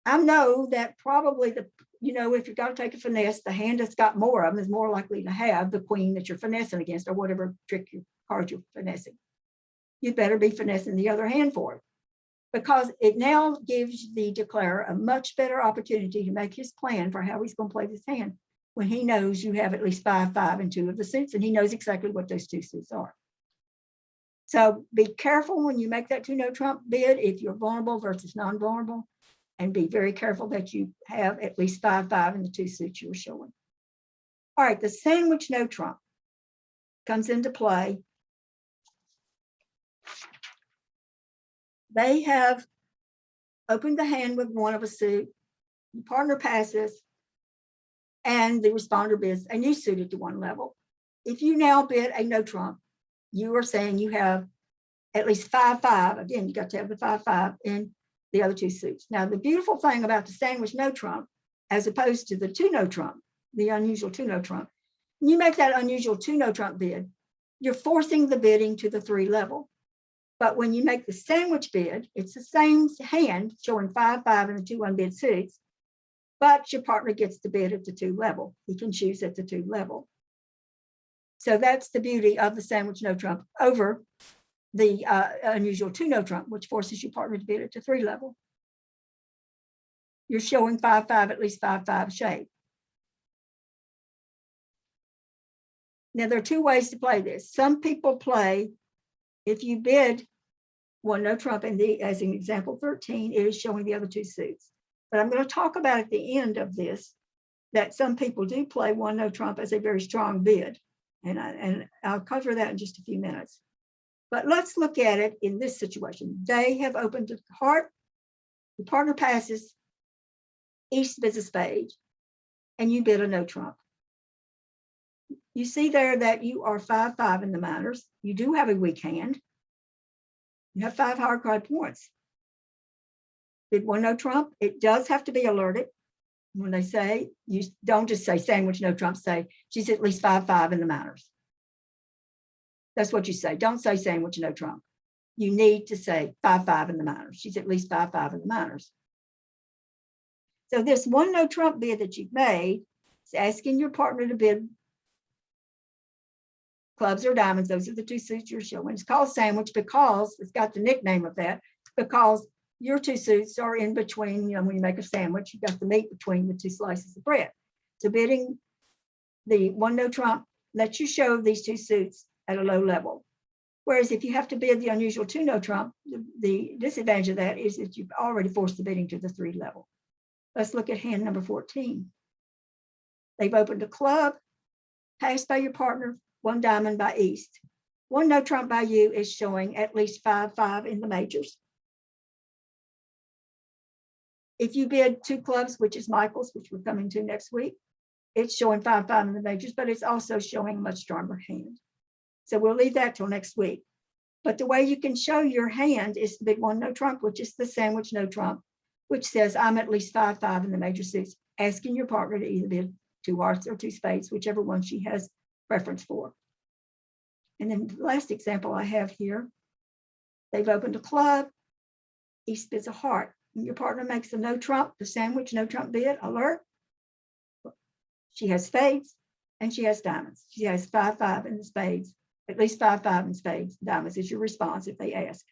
Speaker 1: I know that probably if you've got to take a finesse, the hand that's got more of them is more likely to have the queen that you're finessing against or whatever card you're finessing. You'd better be finessing the other hand for it, because it now gives the declarer a much better opportunity to make his plan for how he's going to play this hand when he knows you have at least 5-5 in 2 of the suits, and he knows exactly what those 2 suits are. So be careful when you make that 2 no trump bid if you're vulnerable versus non-vulnerable, and be very careful that you have at least 5-5 in the 2 suits you were showing. All right, the sandwich no trump comes into play. They have opened the hand with 1 of a suit, the partner passes, and the responder bids a new suit at the 1 level. If you now bid a no trump, you are saying you have at least 5-5. Again, you got to have the 5-5 in the other 2 suits. Now, the beautiful thing about the sandwich no trump, as opposed to the 2 no trump, the unusual 2 no trump, when you make that unusual 2 no trump bid, you're forcing the bidding to the 3 level. But when you make the sandwich bid, it's the same hand showing 5-5 in the 2 unbid suits, but your partner gets to bid at the 2 level. He can choose at the 2 level. So that's the beauty of the sandwich no trump over the unusual 2 no trump, which forces your partner to bid at the 3 level. You're showing 5-5, at least 5-5 shape. Now, there are 2 ways to play this. Some people play, if you bid 1 no trump, as in example 13, it is showing the other 2 suits. But I'm going to talk about at the end of this that some people do play 1 no trump as a very strong bid. And I'll cover that in just a few minutes. But let's look at it in this situation. They have opened the heart, the partner passes, east bids a spade, and you bid a no trump. You see there that you are 5-5 in the minors. You do have a weak hand. You have 5 hard card points. Bid 1 no trump. It does have to be alerted. When they say, you don't just say sandwich no trump, say she's at least 5-5 in the minors. That's what you say. Don't say sandwich no trump. You need to say 5-5 in the minors. She's at least 5-5 in the minors. So this 1 no trump bid that you've made is asking your partner to bid clubs or diamonds. Those are the two suits you're showing. It's called sandwich because it's got the nickname of that, because your two suits are in between. You know, when you make a sandwich, you got the meat between the two slices of bread. So bidding the one no trump lets you show these two suits at a low level. Whereas if you have to bid the unusual two no trump, the disadvantage of that is that you've already forced the bidding to the 3 level. Let's look at hand number 14. They've opened a club, passed by your partner, 1 diamond by east. 1 no trump by you is showing at least 5-5 in the majors. If you bid 2 clubs, which is Michael's, which we're coming to next week, it's showing 5-5 in the majors, but it's also showing a much stronger hand. So we'll leave that till next week. But the way you can show your hand is the big 1 no trump, which is the sandwich no trump, which says I'm at least 5-5 in the major suits, asking your partner to either bid 2 hearts or 2 spades, whichever one she has preference for. And then the last example I have here, they've opened a club, east bids a heart. Your partner makes a no trump, the sandwich no trump bid, alert. She has spades and she has diamonds. She has 5-5 in the spades, at least 5-5 in spades. Diamonds is your response if they ask.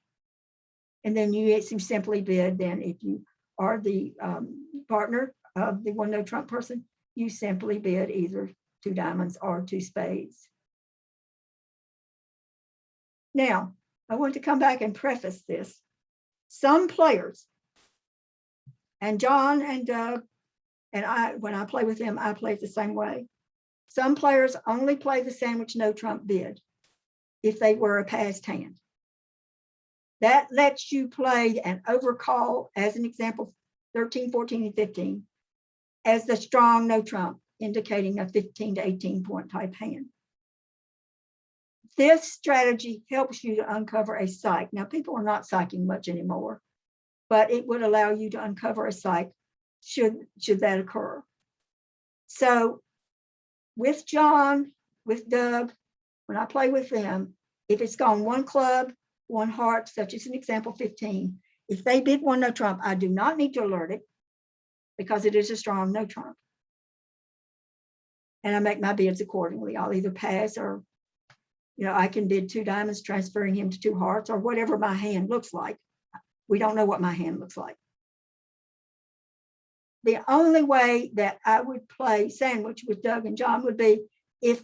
Speaker 1: And then you simply bid, then if you are the partner of the 1 no trump person, you simply bid either 2 diamonds or 2 spades. Now, I want to come back and preface this. Some players, and John and Doug, and I, when I play with them, I play it the same way. Some players only play the sandwich no trump bid if they were a passed hand. That lets you play an overcall, as an example, 13, 14, and 15, as the strong no trump, indicating a 15 to 18 point type hand. This strategy helps you to uncover a psych. Now, people are not psyching much anymore, but it would allow you to uncover a psych should that occur. So with John, with Doug, when I play with them, if it's gone 1 club, 1 heart, such as an example 15, if they bid 1 no trump, I do not need to alert it because it is a strong no trump. And I make my bids accordingly. I'll either pass or, you know, I can bid 2 diamonds, transferring him to 2 hearts, or whatever my hand looks like. We don't know what my hand looks like. The only way that I would play sandwich with Doug and John would be if,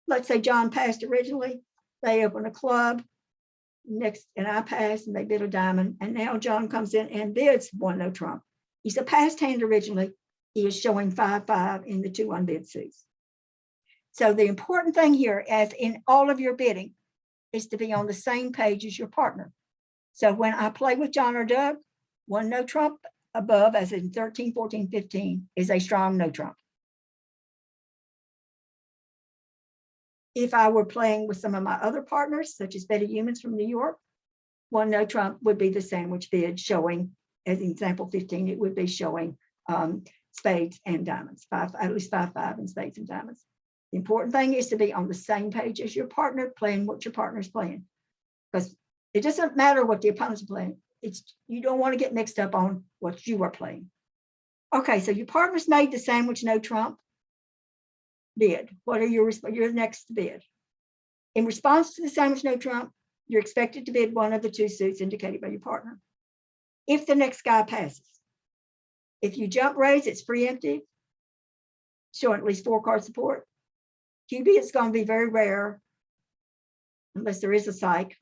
Speaker 1: let's say John passed originally, they open a club next, and I pass, and they bid a diamond, and now John comes in and bids 1 no trump. He's a passed hand originally. He is showing 5-5 in the 2 unbid suits. So the important thing here, as in all of your bidding, is to be on the same page as your partner. So when I play with John or Doug, 1 no trump above, as in 13, 14, 15, is a strong no trump. If I were playing with some of my other partners, such as Betty Humans from New York, 1 no trump would be the sandwich bid showing, as in example 15, it would be showing spades and diamonds, at least 5-5 in spades and diamonds. The important thing is to be on the same page as your partner, playing what your partner's playing. Because it doesn't matter what the opponent's playing. You don't want to get mixed up on what you are playing. Okay, so your partner's made the sandwich no trump bid. What are your next bid? In response to the sandwich no trump, you're expected to bid 1 of the 2 suits indicated by your partner. If the next guy passes, if you jump raise, it's preemptive, showing at least 4 card support. QB is going to be very rare unless there is a psych,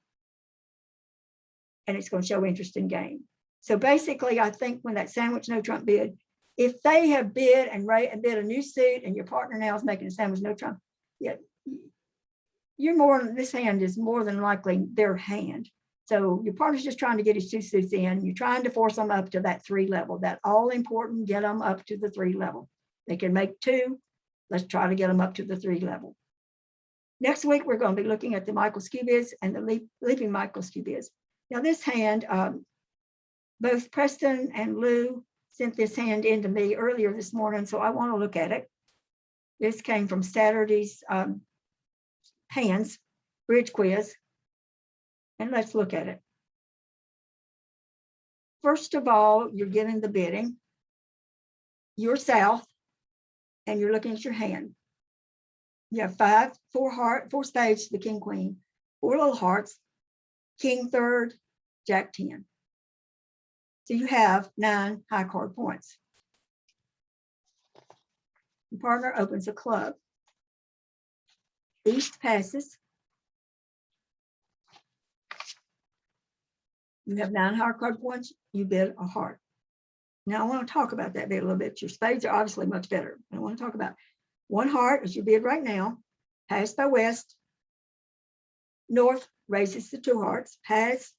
Speaker 1: and it's going to show interest in game. So basically, I think when that sandwich no trump bid, if they have bid and bid a new suit, and your partner now is making a sandwich no trump, yeah, this hand is more than likely their hand. So your partner's just trying to get his 2 suits in. You're trying to force them up to that 3 level. That all important, get them up to the 3 level. They can make 2. Let's try to get them up to the 3 level. Next week, we're going to be looking at the Michael's Q-bids and the leaping Michael's Q-bids. Now this hand, both Preston and Lou sent this hand in to me earlier this morning, so I want to look at it. This came from Saturday's hands bridge quiz, and let's look at it. First of all, you're getting the bidding. You're south, and you're looking at your hand. You have four spades to the king, queen, 4 little hearts, king third, jack 10. So you have 9 high card points. Your partner opens a club. East passes. You have 9 high card points. You bid a heart. Now I want to talk about that bid a little bit. Your spades are obviously much better. I want to talk about 1 heart as your bid right now. Pass by west. North raises the 2 hearts. Pass.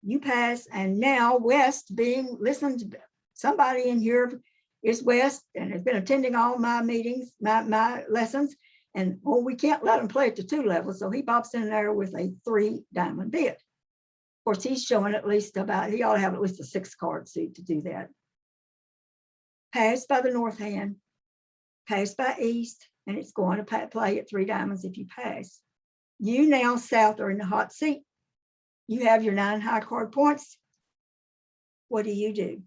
Speaker 1: You pass, and now west being listened. Somebody in here is west and has been attending all my meetings, my lessons, and we can't let him play at the 2 levels, so he pops in there with a 3 diamond bid. Of course, he's showing at least he ought to have at least a 6 card suit to do that. Pass by the north hand, pass by east, and it's going to play at 3 diamonds if you pass. You now south are in the hot seat. You have your 9 high card points. What do?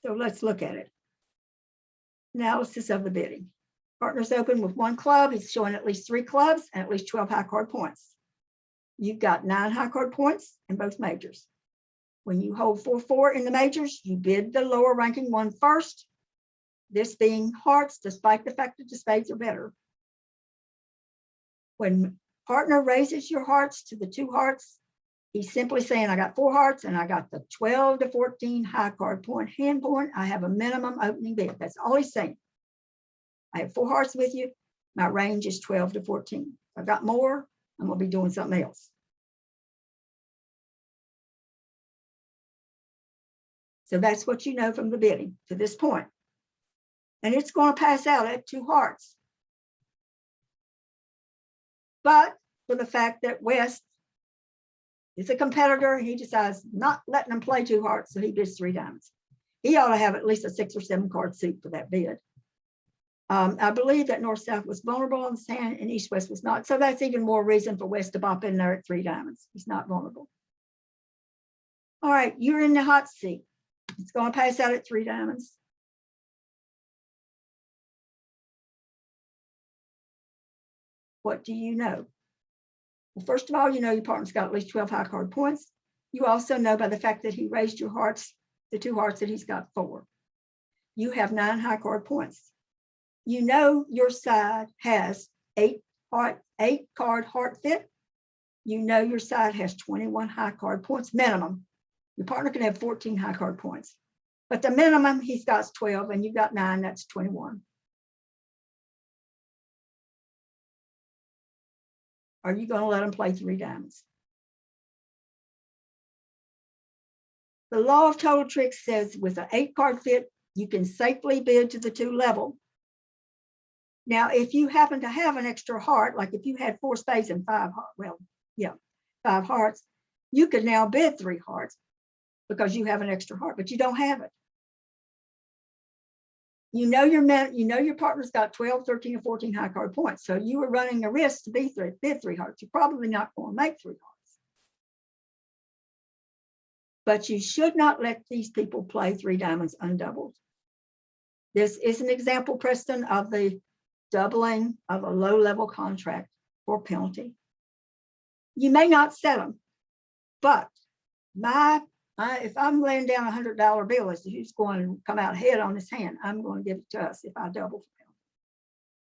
Speaker 1: So let's look at it. Analysis of the bidding. Partners open with 1 club. He's showing at least 3 clubs and at least 12 high card points. You've got 9 high card points in both majors. When you hold 4-4 in the majors, you bid the lower ranking one first. This being hearts, despite the fact that the spades are better. When partner raises your hearts to the 2 hearts, he's simply saying, I got 4 hearts and I got the 12 to 14 high card point hand point. I have a minimum opening bid. That's all he's saying. I have 4 hearts with you. My range is 12 to 14. If I've got more, I'm going to be doing something else. So that's what you know from the bidding to this point. And it's going to pass out at 2 hearts. But for the fact that West is a competitor, he decides not letting them play 2 hearts, so he bids 3 diamonds. He ought to have at least a 6 or 7 card suit for that bid. I believe that north-south was vulnerable on this hand and east-west was not. So that's even more reason for West to bop in there at 3 diamonds. He's not vulnerable. All right, you're in the hot seat. It's going to pass out at 3 diamonds. What do you know? Well, first of all, you know your partner's got at least 12 high card points. You also know by the fact that he raised your hearts, the 2 hearts, that he's got 4. You have 9 high card points. You know your side has 8 card heart fit. You know your side has 21 high card points minimum. Your partner can have 14 high card points, but the minimum he's got is 12 and you've got 9, that's 21. Are you going to let him play 3 diamonds? The law of total tricks says with an 8 card fit, you can safely bid to the 2 level. Now, if you happen to have an extra heart, like if you had 4 spades and 5 hearts, 5 hearts, you could now bid 3 hearts because you have an extra heart, but you don't have it. You know your partner's got 12, 13, or 14 high card points. So you are running a risk to bid 3 hearts. You're probably not going to make 3 hearts. But you should not let these people play 3 diamonds undoubled. This is an example, Preston, of the doubling of a low-level contract for penalty. You may not set them, but if I'm laying down a $100 bill as to who's going to come out ahead on this hand, I'm going to give it to us if I double for penalty.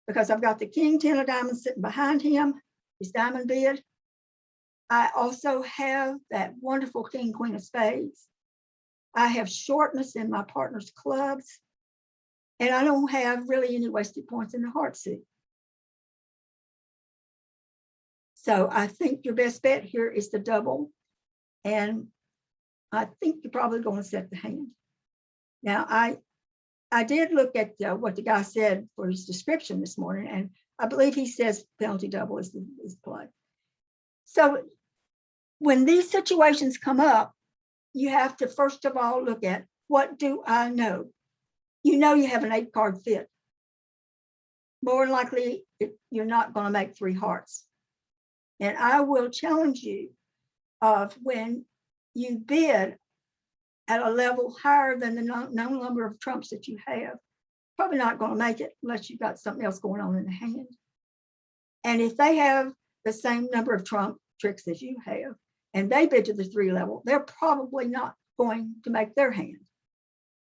Speaker 1: Because I've got the king 10 of diamonds sitting behind him, his diamond bid. I also have that wonderful king queen of spades. I have shortness in my partner's clubs. And I don't have really any wasted points in the heart suit. So I think your best bet here is to double. And I think you're probably going to set the hand. Now, I did look at what the guy said for his description this morning, and I believe he says penalty double is the play. So when these situations come up, you have to first of all look at, what do I know? You know you have an 8 card fit. More than likely, you're not going to make 3 hearts. And I will challenge you of when you bid at a level higher than the known number of trumps that you have, probably not going to make it unless you've got something else going on in the hand. And if they have the same number of trump tricks as you have, and they bid to the 3 level, they're probably not going to make their hand.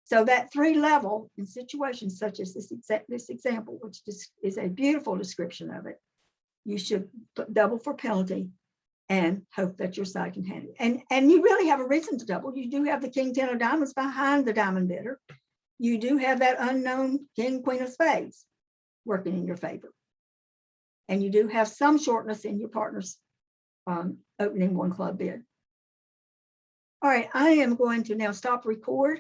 Speaker 1: So that 3 level in situations such as this example, which is a beautiful description of it, you should put double for penalty and hope that your side can handle it. And you really have a reason to double. You do have the king 10 of diamonds behind the diamond bidder. You do have that unknown king queen of spades working in your favor. And you do have some shortness in your partner's opening 1 club bid. All right, I am going to now stop record